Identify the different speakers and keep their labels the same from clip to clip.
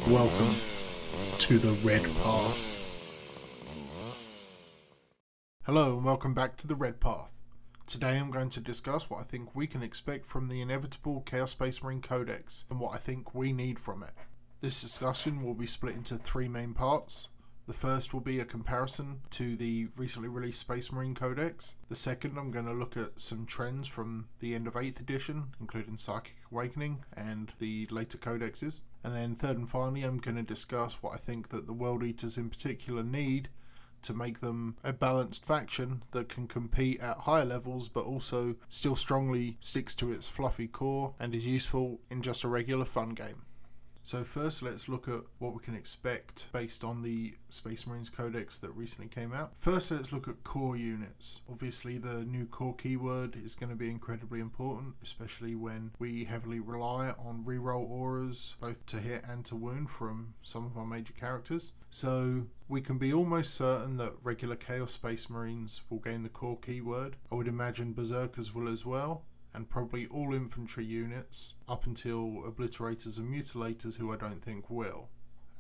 Speaker 1: Welcome to the Red Path. Hello and welcome back to the Red Path. Today I'm going to discuss what I think we can expect from the inevitable Chaos Space Marine Codex and what I think we need from it. This discussion will be split into three main parts. The first will be a comparison to the recently released Space Marine Codex. The second, I'm going to look at some trends from the end of 8th edition, including Psychic Awakening and the later codexes. And then third and finally, I'm going to discuss what I think that the World Eaters in particular need to make them a balanced faction that can compete at higher levels but also still strongly sticks to its fluffy core and is useful in just a regular fun game. So first, let's look at what we can expect based on the Space Marines Codex that recently came out. First, let's look at core units. Obviously, the new core keyword is going to be incredibly important, especially when we heavily rely on reroll auras, both to hit and to wound from some of our major characters. So we can be almost certain that regular Chaos Space Marines will gain the core keyword. I would imagine Berserkers will as well, and probably all infantry units up until Obliterators and Mutilators, who I don't think will,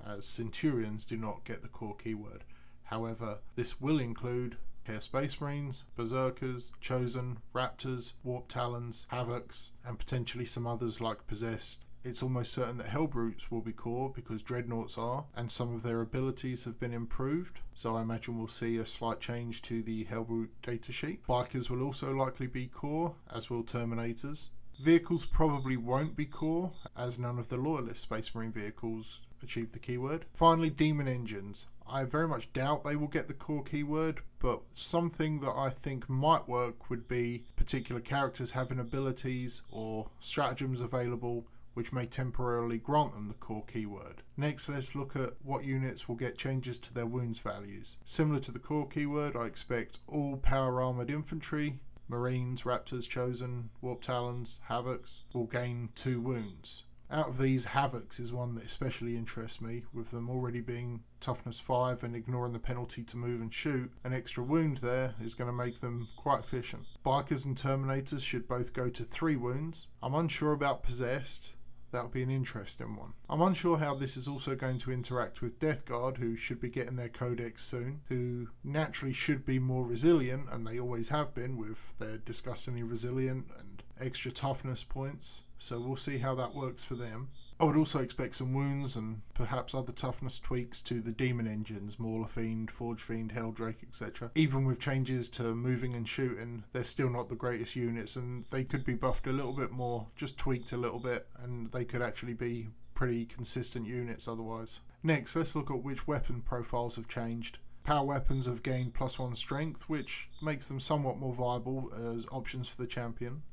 Speaker 1: as Centurions do not get the core keyword. However, this will include Chaos Space Marines, Berserkers, Chosen, Raptors, Warp Talons, Havocs, and potentially some others like Possessed. It's almost certain that Hellbrutes will be core because Dreadnoughts are, and some of their abilities have been improved, so I imagine we'll see a slight change to the Hellbrute datasheet. Bikers will also likely be core, as will Terminators. Vehicles probably won't be core, as none of the Loyalist Space Marine vehicles achieve the keyword. Finally, Demon Engines. I very much doubt they will get the core keyword, but something that I think might work would be particular characters having abilities or stratagems available which may temporarily grant them the core keyword. Next, let's look at what units will get changes to their wounds values. Similar to the core keyword, I expect all power armoured infantry, Marines, Raptors, Chosen, Warp Talons, Havocs will gain 2 wounds. Out of these, Havocs is one that especially interests me, with them already being toughness 5 and ignoring the penalty to move and shoot. An extra wound there is going to make them quite efficient. Bikers and Terminators should both go to 3 wounds. I'm unsure about Possessed. That'll be an interesting one. I'm unsure how this is also going to interact with Death Guard, who should be getting their codex soon, who naturally should be more resilient, and they always have been with their disgustingly resilient and extra toughness points, so we'll see how that works for them. I would also expect some wounds and perhaps other toughness tweaks to the Demon Engines, Mauler Fiend, Forge Fiend, Helldrake, etc. Even with changes to moving and shooting, they're still not the greatest units, and they could be buffed a little bit more, just tweaked a little bit, and they could actually be pretty consistent units otherwise. Next, let's look at which weapon profiles have changed. Power weapons have gained +1 strength, which makes them somewhat more viable as options for the champion.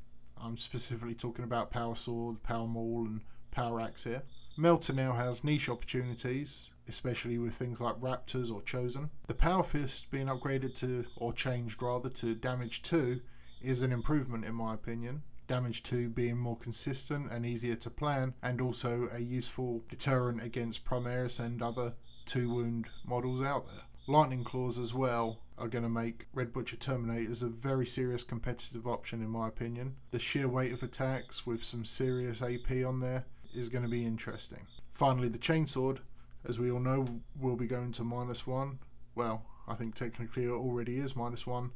Speaker 1: I'm specifically talking about Power Sword, Power Maul, and Power Axe here. Melter now has niche opportunities, especially with things like Raptors or Chosen. The Power Fist being upgraded to, or changed rather, to Damage 2 is an improvement in my opinion. Damage 2 being more consistent and easier to plan, and also a useful deterrent against Primaris and other 2-wound models out there. Lightning Claws as well are going to make Red Butcher Terminators a very serious competitive option in my opinion. The sheer weight of attacks with some serious AP on there is going to be interesting. Finally, the Chainsword, as we all know, will be going to -1. Well, I think technically it already is -1,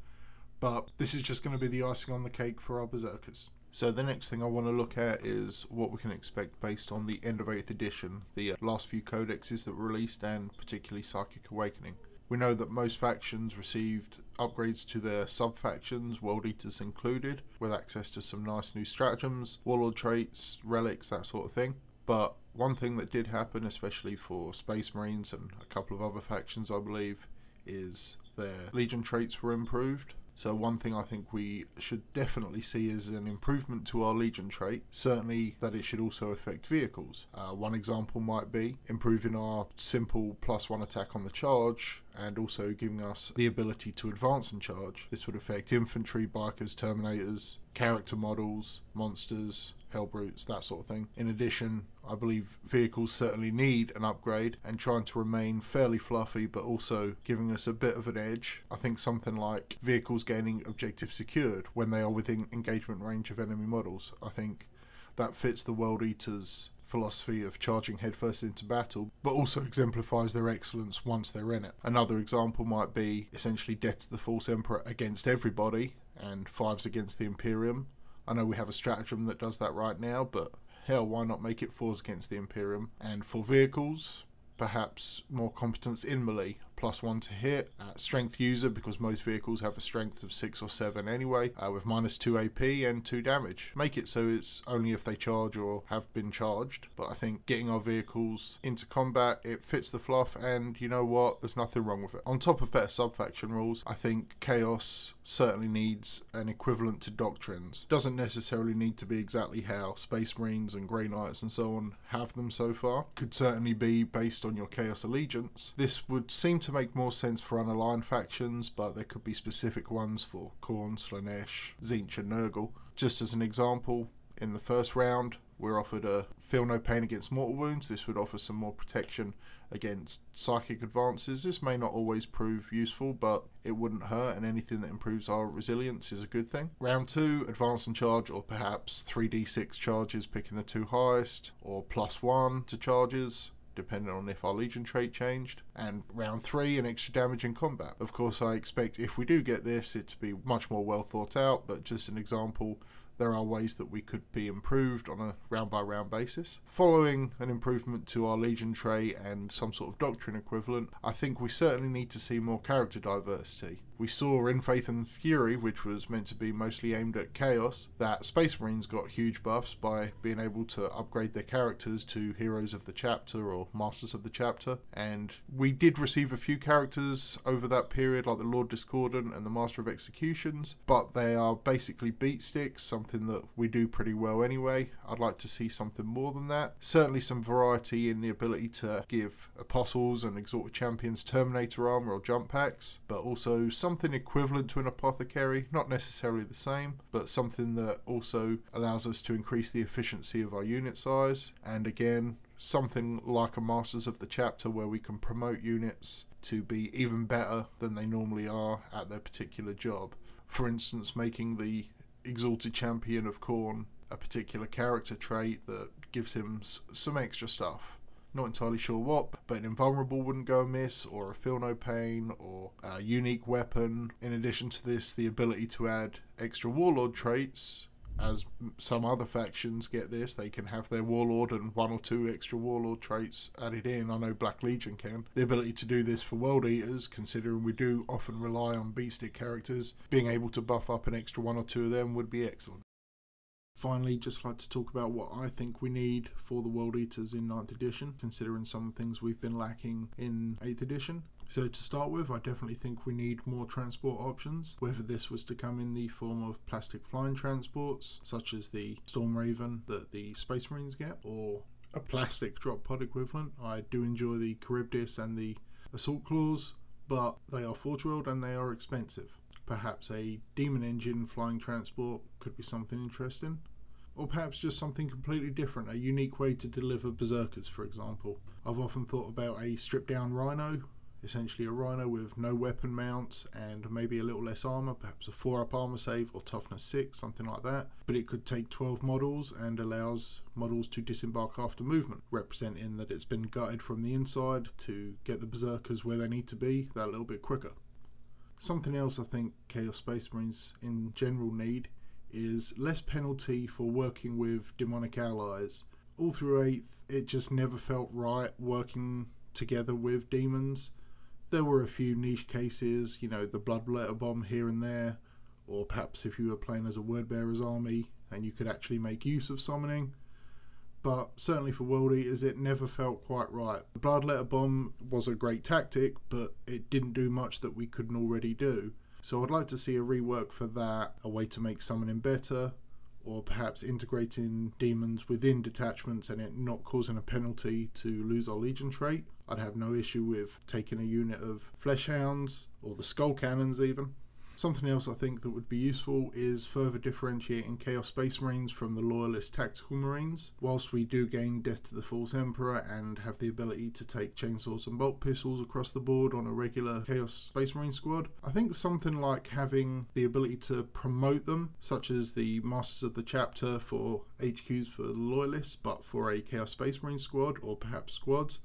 Speaker 1: but this is just going to be the icing on the cake for our Berserkers. So the next thing I want to look at is what we can expect based on the end of 8th edition, the last few codexes that were released, and particularly Psychic Awakening. We know that most factions received upgrades to their sub-factions, World Eaters included, with access to some nice new stratagems, warlord traits, relics, that sort of thing. But one thing that did happen, especially for Space Marines and a couple of other factions I believe, is their Legion traits were improved. So one thing I think we should definitely see is an improvement to our Legion trait. Certainly that it should also affect vehicles. One example might be improving our simple +1 attack on the charge and also giving us the ability to advance and charge. This would affect infantry, bikers, terminators, character models, monsters, Hellbrutes, that sort of thing. In addition, I believe vehicles certainly need an upgrade, and trying to remain fairly fluffy but also giving us a bit of an edge. I think something like vehicles gaining objective secured when they are within engagement range of enemy models. I think that fits the World Eaters philosophy of charging headfirst into battle, but also exemplifies their excellence once they're in it. Another example might be essentially Death to the False Emperor against everybody, and 5s against the Imperium. I know we have a stratagem that does that right now, but hell, why not make it 4s against the Imperium? And for vehicles, perhaps more competence in melee, +1 to hit, strength user, because most vehicles have a strength of 6 or 7 anyway, with -2 AP and 2 damage. Make it so it's only if they charge or have been charged, but I think getting our vehicles into combat, it fits the fluff, and you know what, there's nothing wrong with it. On top of better sub-faction rules, I think Chaos certainly needs an equivalent to Doctrines. Doesn't necessarily need to be exactly how Space Marines and Grey Knights and so on have them so far. Could certainly be based on your Chaos allegiance. This would seem to make more sense for unaligned factions, but there could be specific ones for Khorne, Slaanesh, Tzeentch and Nurgle. Just as an example, in the first round, we're offered a Feel No Pain against mortal wounds. This would offer some more protection against psychic advances. This may not always prove useful, but it wouldn't hurt, and anything that improves our resilience is a good thing. Round 2, advance and charge, or perhaps 3d6 charges, picking the 2 highest, or +1 to charges, depending on if our Legion trait changed. And round 3, an extra damage in combat. Of course, I expect if we do get this, it to be much more well thought out, but just an example, there are ways that we could be improved on a round-by-round basis. Following an improvement to our Legion trait and some sort of Doctrine equivalent, I think we certainly need to see more character diversity. We saw in Faith and Fury, which was meant to be mostly aimed at Chaos, that Space Marines got huge buffs by being able to upgrade their characters to Heroes of the Chapter or Masters of the Chapter, and we did receive a few characters over that period, like the Lord Discordant and the Master of Executions, but they are basically beat sticks, something that we do pretty well anyway. I'd like to see something more than that. Certainly some variety in the ability to give Apostles and Exalted Champions Terminator armor or jump packs, but also something equivalent to an Apothecary, not necessarily the same, but something that also allows us to increase the efficiency of our unit size, and again, something like a Masters of the Chapter where we can promote units to be even better than they normally are at their particular job. For instance, making the Exalted Champion of Khorne a particular character trait that gives him some extra stuff. Not entirely sure what, but an Invulnerable wouldn't go amiss, or a Feel No Pain, or a unique weapon. In addition to this, the ability to add extra Warlord traits, as some other factions get this. They can have their Warlord and 1 or 2 extra Warlord traits added in. I know Black Legion can. The ability to do this for World Eaters, considering we do often rely on beatstick characters, being able to buff up an extra 1 or 2 of them would be excellent. Finally, just like to talk about what I think we need for the World Eaters in 9th edition, considering some things we've been lacking in 8th edition. So to start with, I definitely think we need more transport options, whether this was to come in the form of plastic flying transports, such as the Storm Raven that the Space Marines get, or a plastic drop pod equivalent. I do enjoy the Charybdis and the Assault Claws, but they are Forge World and they are expensive. Perhaps a Demon Engine flying transport could be something interesting. Or perhaps just something completely different, a unique way to deliver Berserkers, for example. I've often thought about a stripped down Rhino, essentially a Rhino with no weapon mounts and maybe a little less armour, perhaps a 4-up armour save or toughness 6, something like that. But it could take 12 models and allows models to disembark after movement, representing that it's been gutted from the inside to get the Berserkers where they need to be that little bit quicker. Something else I think Chaos Space Marines in general need is less penalty for working with demonic allies. All through 8th, it just never felt right working together with demons. There were a few niche cases, you know, the Bloodletter Bomb here and there, or perhaps if you were playing as a Wordbearer's army and you could actually make use of summoning. But certainly for World Eaters, it never felt quite right. The Bloodletter Bomb was a great tactic, but it didn't do much that we couldn't already do. So I'd like to see a rework for that, a way to make summoning better, or perhaps integrating demons within detachments and it not causing a penalty to lose our Legion trait. I'd have no issue with taking a unit of Fleshhounds, or the Skull Cannons even, Something else I think that would be useful is further differentiating Chaos Space Marines from the Loyalist Tactical Marines. Whilst we do gain Death to the False Emperor and have the ability to take chainsaws and bolt pistols across the board on a regular Chaos Space Marine squad, I think something like having the ability to promote them, such as the Masters of the Chapter for HQs for the Loyalists, but for a Chaos Space Marine squad or perhaps squads,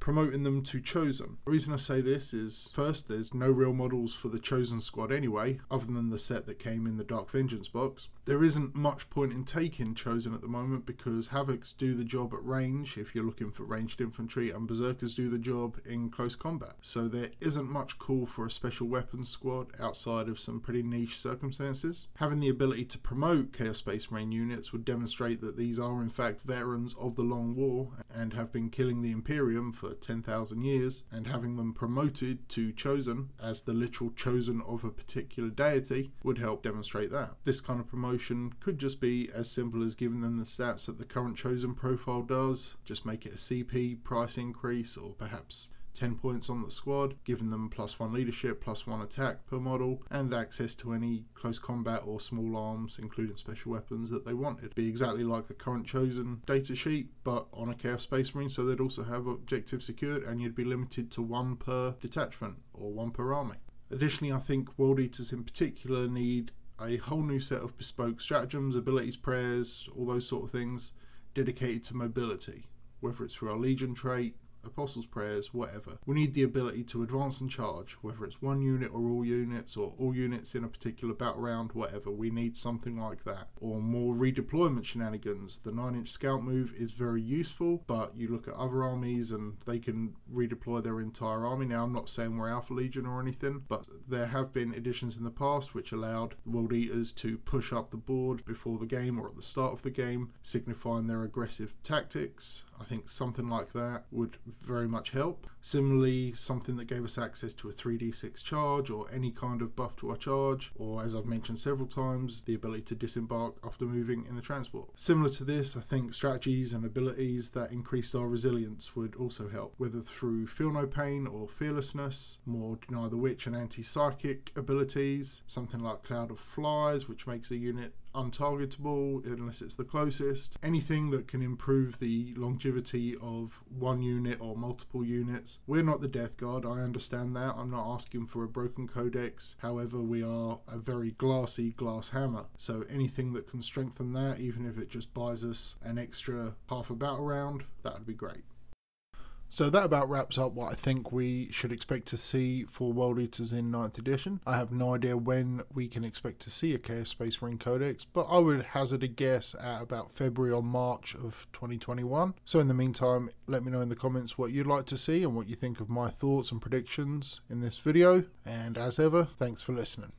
Speaker 1: promoting them to Chosen. The reason I say this is, first, there's no real models for the Chosen squad anyway, other than the set that came in the Dark Vengeance box. There isn't much point in taking Chosen at the moment because Havocs do the job at range if you're looking for ranged infantry, and Berserkers do the job in close combat. So there isn't much call for a special weapons squad outside of some pretty niche circumstances. Having the ability to promote Chaos Space Marine units would demonstrate that these are in fact veterans of the Long War and have been killing the Imperium for 10,000 years, and having them promoted to Chosen as the literal chosen of a particular deity would help demonstrate that. This kind of promotion could just be as simple as giving them the stats that the current Chosen profile does, just make it a CP price increase, or perhaps 10 points on the squad, giving them +1 leadership, +1 attack per model, and access to any close combat or small arms, including special weapons, that they wanted. Be exactly like the current Chosen datasheet, but on a Chaos Space Marine, so they'd also have objectives secured, and you'd be limited to 1 per detachment, or 1 per army. Additionally, I think World Eaters in particular need a whole new set of bespoke stratagems, abilities, prayers, all those sort of things, dedicated to mobility, whether it's through our Legion trait, Apostles' Prayers, whatever. We need the ability to advance and charge, whether it's 1 unit or all units in a particular battle round, whatever. We need something like that. Or more redeployment shenanigans. The 9-inch scout move is very useful, but you look at other armies and they can redeploy their entire army. Now, I'm not saying we're Alpha Legion or anything, but there have been editions in the past which allowed World Eaters to push up the board before the game or at the start of the game, signifying their aggressive tactics. I think something like that would very much help. Similarly, something that gave us access to a 3d6 charge or any kind of buff to our charge, or as I've mentioned several times, the ability to disembark after moving in a transport. Similar to this, I think strategies and abilities that increased our resilience would also help, whether through Feel No Pain or Fearlessness, more Deny the Witch and anti-psychic abilities, something like Cloud of Flies, which makes a unit untargetable unless it's the closest. Anything that can improve the longevity of 1 unit or multiple units. We're not the Death Guard, I understand that. I'm not asking for a broken Codex. However, we are a very glassy glass hammer. So anything that can strengthen that, even if it just buys us an extra half a battle round, that would be great. So that about wraps up what I think we should expect to see for World Eaters in 9th edition. I have no idea when we can expect to see a Chaos Space Marine Codex, but I would hazard a guess at about February or March of 2021. So in the meantime, let me know in the comments what you'd like to see and what you think of my thoughts and predictions in this video. And as ever, thanks for listening.